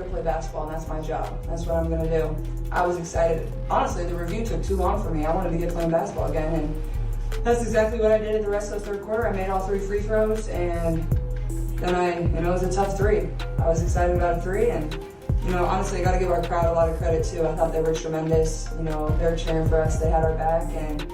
to play basketball, and that's my job. That's what I'm going to do. I was excited. Honestly, the review took too long for me. I wanted to get playing basketball again, and that's exactly what I did at the rest of the third quarter. I made all 3 free throws, and then it was a tough 3. I was excited about a 3, and honestly, I got to give our crowd a lot of credit too. I thought they were tremendous. They're cheering for us. They had our back, and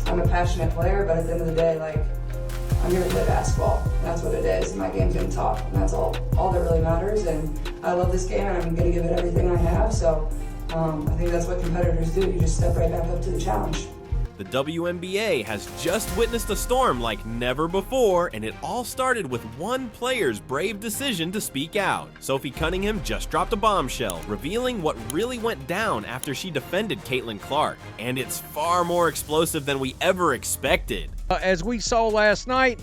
I'm a passionate player, but at the end of the day, I'm here to play basketball. And that's what it is. And my game's gonna talk, and that's all that really matters. And I love this game, and I'm gonna give it everything I have. So I think that's what competitors do. You just step right back up to the challenge. The WNBA has just witnessed a storm like never before, and it all started with one player's brave decision to speak out. Sophie Cunningham just dropped a bombshell, revealing what really went down after she defended Caitlin Clark, and it's far more explosive than we ever expected. As we saw last night,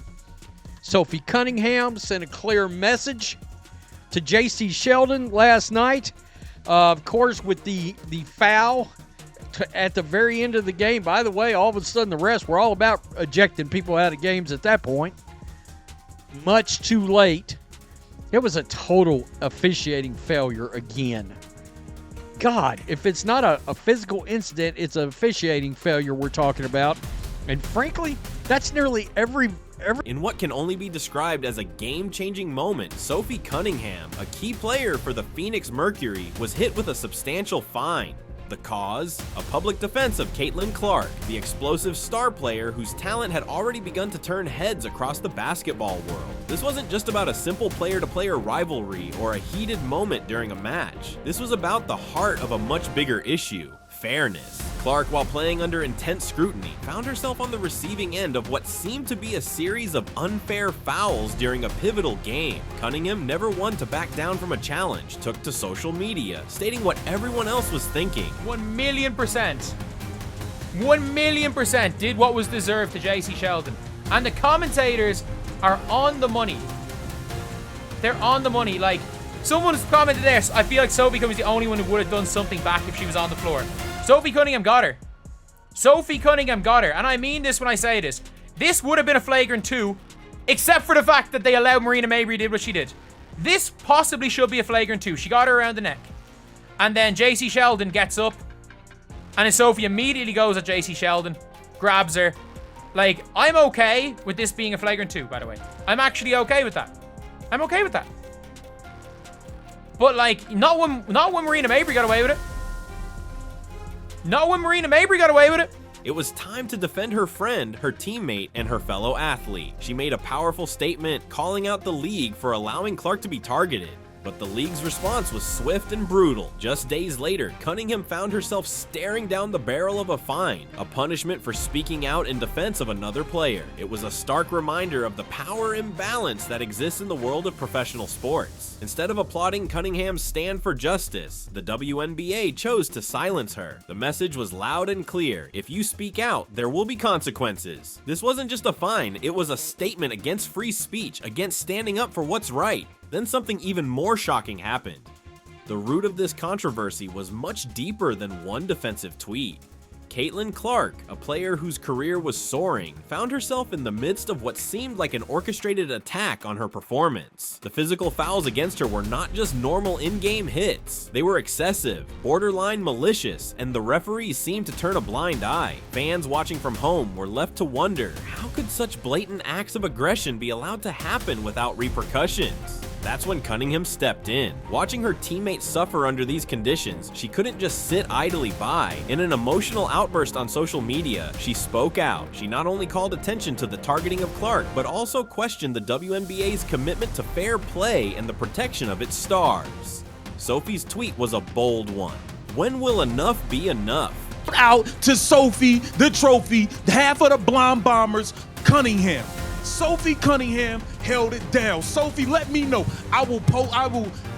Sophie Cunningham sent a clear message to J.C. Sheldon last night, of course, with the foul at the very end of the game. By the way, all of a sudden the refs were all about ejecting people out of games at that point. Much too late. It was a total officiating failure again. God, if it's not a physical incident, it's an officiating failure we're talking about. And frankly, that's nearly every. In what can only be described as a game-changing moment, Sophie Cunningham, a key player for the Phoenix Mercury, was hit with a substantial fine. The cause? A public defense of Caitlin Clark, the explosive star player whose talent had already begun to turn heads across the basketball world. This wasn't just about a simple player-to-player rivalry or a heated moment during a match. This was about the heart of a much bigger issue: fairness. Clark, while playing under intense scrutiny, found herself on the receiving end of what seemed to be a series of unfair fouls during a pivotal game. Cunningham, never one to back down from a challenge, took to social media, stating what everyone else was thinking. 1,000,000%. 1,000,000% did what was deserved to J.C. Sheldon. And the commentators are on the money. They're on the money. Someone's commented this. I feel like Sophie Cunningham was the only one who would have done something back if she was on the floor. Sophie Cunningham got her. Sophie Cunningham got her. And I mean this when I say this. This would have been a flagrant 2, except for the fact that they allowed Marina Mabrey did what she did. This possibly should be a flagrant 2. She got her around the neck. And then J.C. Sheldon gets up. And then Sophie immediately goes at J.C. Sheldon. Grabs her. I'm okay with this being a flagrant 2, by the way. I'm actually okay with that. I'm okay with that. But, not when Marina Mabrey got away with it. Not when Marina Mabrey got away with it. It was time to defend her friend, her teammate, and her fellow athlete. She made a powerful statement, calling out the league for allowing Clark to be targeted. But the league's response was swift and brutal. Just days later, Cunningham found herself staring down the barrel of a fine, a punishment for speaking out in defense of another player. It was a stark reminder of the power imbalance that exists in the world of professional sports. Instead of applauding Cunningham's stand for justice, the WNBA chose to silence her. The message was loud and clear: if you speak out, there will be consequences. This wasn't just a fine, it was a statement against free speech, against standing up for what's right. Then something even more shocking happened. The root of this controversy was much deeper than one defensive tweet. Caitlin Clark, a player whose career was soaring, found herself in the midst of what seemed like an orchestrated attack on her performance. The physical fouls against her were not just normal in-game hits. They were excessive, borderline malicious, and the referees seemed to turn a blind eye. Fans watching from home were left to wonder, how could such blatant acts of aggression be allowed to happen without repercussions? That's when Cunningham stepped in. Watching her teammates suffer under these conditions, she couldn't just sit idly by. In an emotional outburst on social media, she spoke out. She not only called attention to the targeting of Clark, but also questioned the WNBA's commitment to fair play and the protection of its stars. Sophie's tweet was a bold one. When will enough be enough? Out to Sophie, the trophy, half of the Blonde Bombers, Cunningham. Sophie Cunningham held it down. Sophie, let me know. I will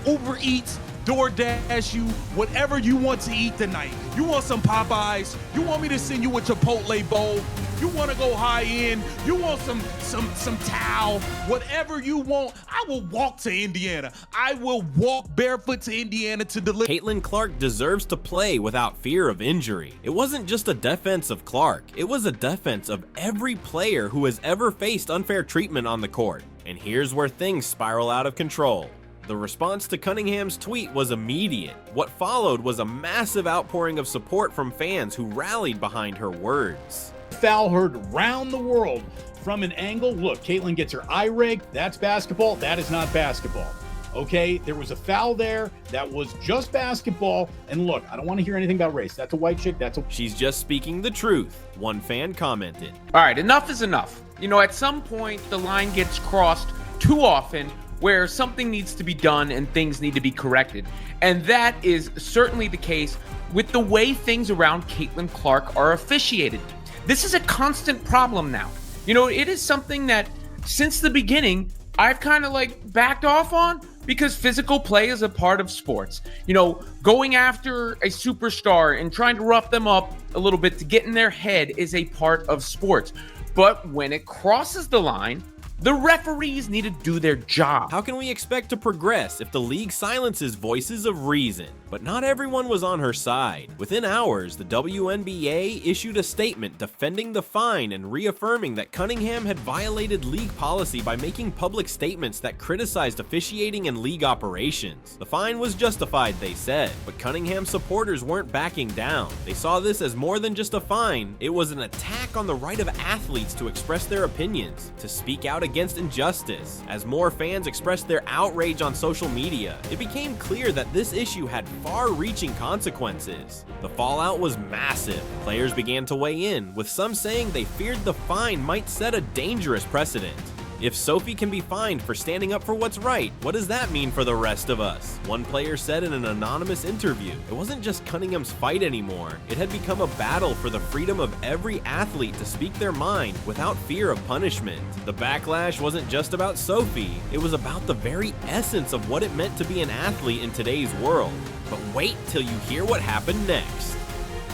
Uber Eats, DoorDash you, whatever you want to eat tonight. You want some Popeyes? You want me to send you a Chipotle bowl? You want to go high end? You want some towel? Whatever you want, I will walk to Indiana. I will walk barefoot to Indiana to deliver. Caitlin Clark deserves to play without fear of injury. It wasn't just a defense of Clark. It was a defense of every player who has ever faced unfair treatment on the court. And here's where things spiral out of control. The response to Cunningham's tweet was immediate. What followed was a massive outpouring of support from fans who rallied behind her words. Foul heard round the world from an angle. Look, Caitlyn gets her eye rigged. That's basketball. That is not basketball. Okay, there was a foul there that was just basketball. And look, I don't want to hear anything about race. That's a white chick. She's just speaking the truth, one fan commented. All right, enough is enough. You know, at some point, the line gets crossed too often where something needs to be done and things need to be corrected. And that is certainly the case with the way things around Caitlin Clark are officiated. This is a constant problem now. You know, it is something that since the beginning, I've kind of backed off on, because physical play is a part of sports. You know, going after a superstar and trying to rough them up a little bit to get in their head is a part of sports. But when it crosses the line, the referees need to do their job. How can we expect to progress if the league silences voices of reason? But not everyone was on her side. Within hours, the WNBA issued a statement defending the fine and reaffirming that Cunningham had violated league policy by making public statements that criticized officiating and league operations. The fine was justified, they said, but Cunningham supporters weren't backing down. They saw this as more than just a fine. It was an attack on the right of athletes to express their opinions, to speak out against injustice. As more fans expressed their outrage on social media, it became clear that this issue had far-reaching consequences. The fallout was massive. Players began to weigh in, with some saying they feared the fine might set a dangerous precedent. If Sophie can be fined for standing up for what's right, what does that mean for the rest of us? One player said in an anonymous interview, it wasn't just Cunningham's fight anymore. It had become a battle for the freedom of every athlete to speak their mind without fear of punishment. The backlash wasn't just about Sophie, it was about the very essence of what it meant to be an athlete in today's world. But wait till you hear what happened next.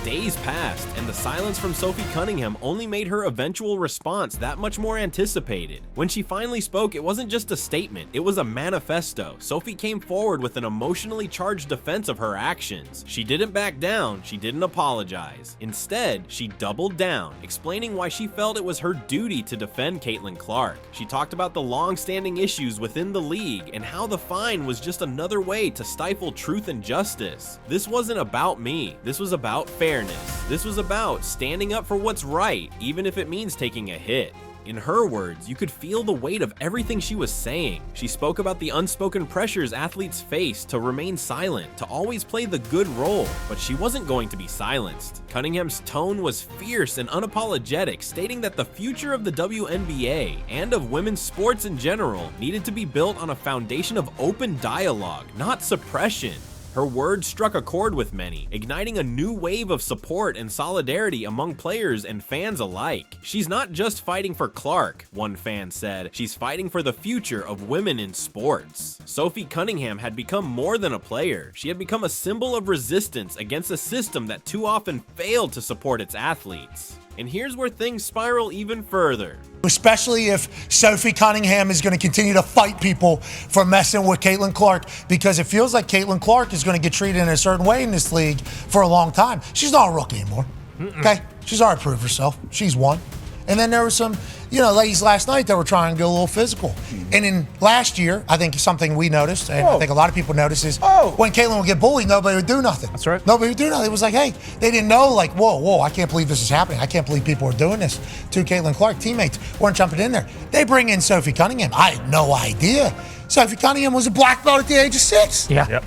Days passed, and the silence from Sophie Cunningham only made her eventual response that much more anticipated. When she finally spoke, it wasn't just a statement, it was a manifesto. Sophie came forward with an emotionally charged defense of her actions. She didn't back down, she didn't apologize. Instead, she doubled down, explaining why she felt it was her duty to defend Caitlin Clark. She talked about the long-standing issues within the league and how the fine was just another way to stifle truth and justice. This wasn't about me, this was about fairness. This was about standing up for what's right, even if it means taking a hit. In her words, you could feel the weight of everything she was saying. She spoke about the unspoken pressures athletes face to remain silent, to always play the good role, but she wasn't going to be silenced. Cunningham's tone was fierce and unapologetic, stating that the future of the WNBA and of women's sports in general needed to be built on a foundation of open dialogue, not suppression. Her words struck a chord with many, igniting a new wave of support and solidarity among players and fans alike. She's not just fighting for Clark, one fan said, she's fighting for the future of women in sports. Sophie Cunningham had become more than a player. She had become a symbol of resistance against a system that too often failed to support its athletes. And here's where things spiral even further. Especially if Sophie Cunningham is going to continue to fight people for messing with Caitlin Clark, because it feels like Caitlin Clark is going to get treated in a certain way in this league for a long time. She's not a rookie anymore. Okay? She's already proved herself. She's won. And then there were some, ladies last night that were trying to go a little physical. And in last year, I think something we noticed, and I think a lot of people noticed, is when Caitlin would get bullied, nobody would do nothing. That's right. Nobody would do nothing. It was like, hey, they didn't know, whoa, I can't believe this is happening. I can't believe people are doing this to Caitlin Clark. Teammates weren't jumping in there. They bring in Sophie Cunningham. I had no idea. Sophie Cunningham was a black belt at the age of 6. Yeah. Yep.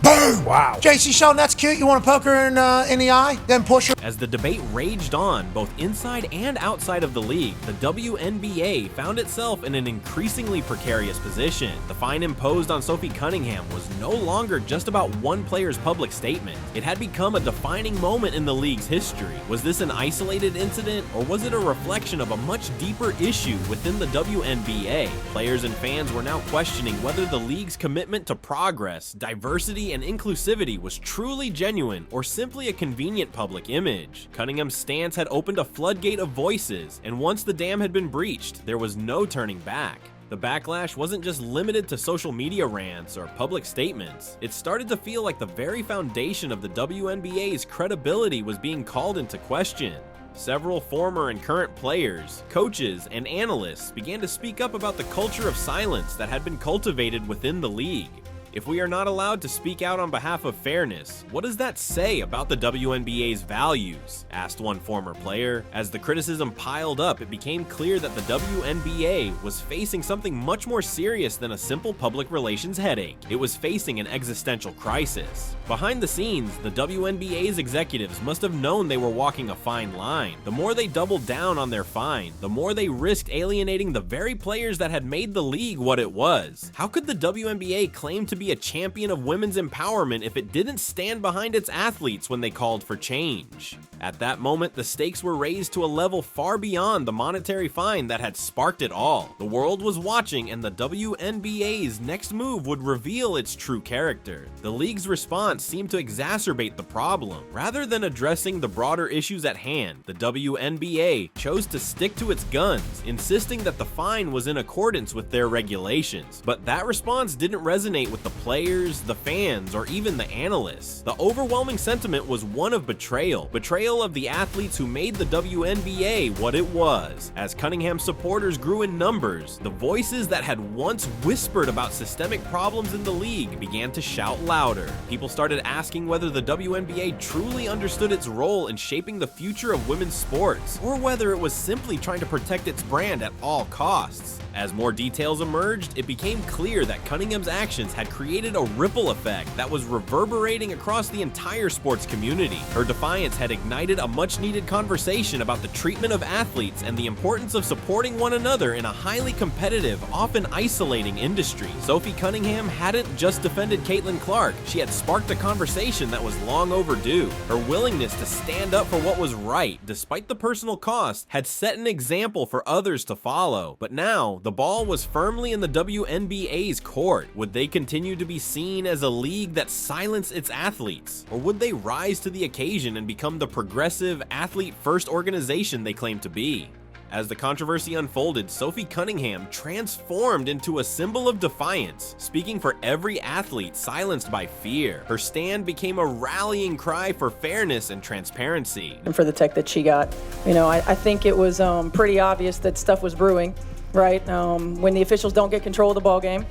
Boom! Wow. JC Sheldon, that's cute. You want to poke her in the eye, then push her? As the debate raged on, both inside and outside of the league, the WNBA found itself in an increasingly precarious position. The fine imposed on Sophie Cunningham was no longer just about one player's public statement. It had become a defining moment in the league's history. Was this an isolated incident, or was it a reflection of a much deeper issue within the WNBA? Players and fans were now questioning whether the league's commitment to progress, diversity, and inclusivity was truly genuine or simply a convenient public image. Cunningham's stance had opened a floodgate of voices, and once the dam had been breached, there was no turning back. The backlash wasn't just limited to social media rants or public statements. It started to feel like the very foundation of the WNBA's credibility was being called into question. Several former and current players, coaches, and analysts began to speak up about the culture of silence that had been cultivated within the league. If we are not allowed to speak out on behalf of fairness, what does that say about the WNBA's values? Asked one former player. As the criticism piled up, it became clear that the WNBA was facing something much more serious than a simple public relations headache. It was facing an existential crisis. Behind the scenes, the WNBA's executives must have known they were walking a fine line. The more they doubled down on their fine, the more they risked alienating the very players that had made the league what it was. How could the WNBA claim to be a champion of women's empowerment if it didn't stand behind its athletes when they called for change? At that moment, the stakes were raised to a level far beyond the monetary fine that had sparked it all. The world was watching, and the WNBA's next move would reveal its true character. The league's response seemed to exacerbate the problem. Rather than addressing the broader issues at hand, the WNBA chose to stick to its guns, insisting that the fine was in accordance with their regulations. But that response didn't resonate with the players, the fans, or even the analysts. The overwhelming sentiment was one of betrayal. Betrayal of the athletes who made the WNBA what it was. As Cunningham supporters grew in numbers, the voices that had once whispered about systemic problems in the league began to shout louder. People started asking whether the WNBA truly understood its role in shaping the future of women's sports, or whether it was simply trying to protect its brand at all costs. As more details emerged, it became clear that Cunningham's actions had created a ripple effect that was reverberating across the entire sports community. Her defiance had ignited a much-needed conversation about the treatment of athletes and the importance of supporting one another in a highly competitive, often isolating industry. Sophie Cunningham hadn't just defended Caitlin Clark, she had sparked a conversation that was long overdue. Her willingness to stand up for what was right, despite the personal cost, had set an example for others to follow. But now, the ball was firmly in the WNBA's court. Would they continue to be seen as a league that silenced its athletes? Or would they rise to the occasion and become the progressive, athlete-first organization they claim to be? As the controversy unfolded, Sophie Cunningham transformed into a symbol of defiance, speaking for every athlete silenced by fear. Her stand became a rallying cry for fairness and transparency. And for the tech that she got, I think it was pretty obvious that stuff was brewing, right? When the officials don't get control of the ball game,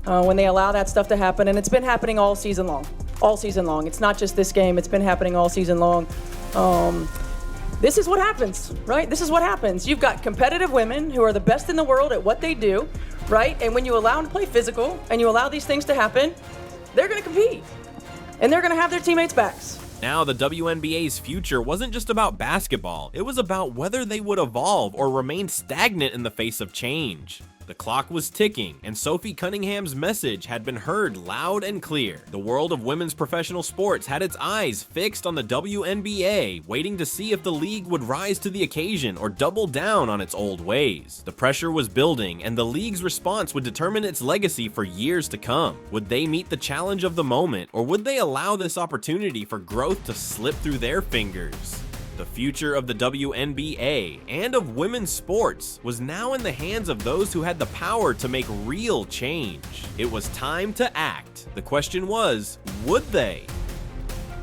when they allow that stuff to happen, and it's been happening all season long. All season long. It's not just this game, it's been happening all season long. This is what happens, right? This is what happens. You've got competitive women who are the best in the world at what they do, right? And when you allow them to play physical and you allow these things to happen, they're going to compete. And they're going to have their teammates' backs. Now, the WNBA's future wasn't just about basketball. It was about whether they would evolve or remain stagnant in the face of change. The clock was ticking, and Sophie Cunningham's message had been heard loud and clear. The world of women's professional sports had its eyes fixed on the WNBA, waiting to see if the league would rise to the occasion or double down on its old ways. The pressure was building, and the league's response would determine its legacy for years to come. Would they meet the challenge of the moment, or would they allow this opportunity for growth to slip through their fingers? The future of the WNBA and of women's sports was now in the hands of those who had the power to make real change. It was time to act. The question was, would they?